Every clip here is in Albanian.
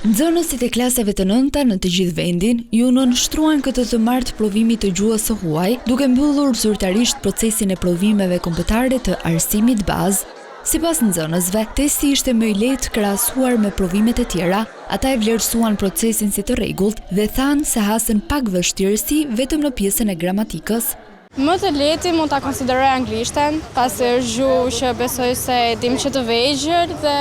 Nxënësit e klasave të nënta në të gjithë vendin ju nënshtruan këtë të martë provimit të gjuhës së huaj, duke mbyllur zyrtarisht procesin e provimeve kombëtare të arsimit bazë. Sipas nxënësve, testi ishte më i lehtë krahasuar me provimet e tjera. Ata e vlerësuan procesin si të rregullt dhe thanë se hasën pak vështirësi vetëm në pjesën e gramatikës. Më të lehti mund ta konsideroj anglishten, pasi është gjuhë që besoj se e dim që të vegjël dhe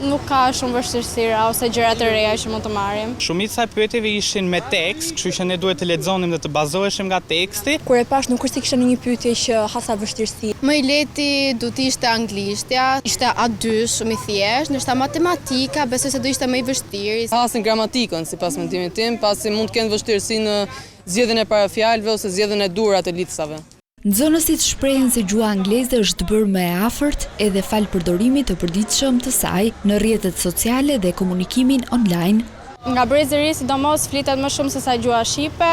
nuk ka shumë vështirësira ose gjëra të reja që mund të marrim. Shumica e pyetjeve ishin me tekst, kështu që ne duhet të lexonim dhe të bazoheshim nga teksti. Kur e pash nuk është se kisha një pyetje që hasa vështirësi. Më i lehti do të ishte anglishtja, ishte A2 shumë i thjeshtë, ndërsa matematika besoj se do ishte më i vështirë. Hasin gramatikën sipas mendimit tim, pasi mund të kenë vështirësi në zgjedhjen e parafjalëve ose zgjedhjen e duhura të lidhsave. Nxënësit shprehen se gjuha angleze është bërë më e afërt edhe fal përdorimit të përditshëm të saj në rrjetet sociale dhe komunikimin online. Nga brezi i ri sidomos flitet më shumë se sa gjuha shqipe,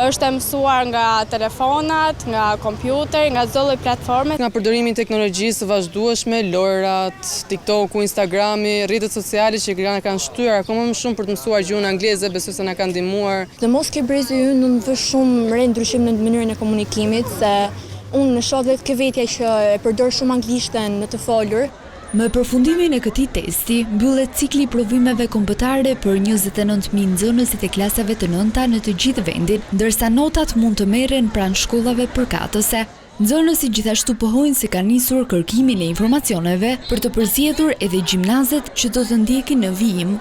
është e mësuar nga telefonat, nga kompjuteri, nga çdo lloj platforme. Nga përdorimi i teknologjisë së vazhdueshme, lojrat, TikToku, Instagrami, rrjetet sociale që na kanë shtyr akoma më shumë për të mësuar gjuhën angleze, besoj se na kanë ndihmuar. Dhe mos ke brezi ynë në vë shumë re ndryshim në mënyrën e komunikimit, se unë shoh vetë ke vetja që e përdor shumë anglishten në të folur. Me përfundimin e këtij testi, mbyllet cikli i provimeve kombëtare për 29.000 nxënësit e klasave të nënta në të gjithë vendin, ndërsa notat mund të merren pranë shkollave përkatëse. Nxënësit gjithashtu pohojnë se ka nisur kërkimin e informacioneve për të përzgjedhur edhe gjimnazet që do të ndjekin në vijim.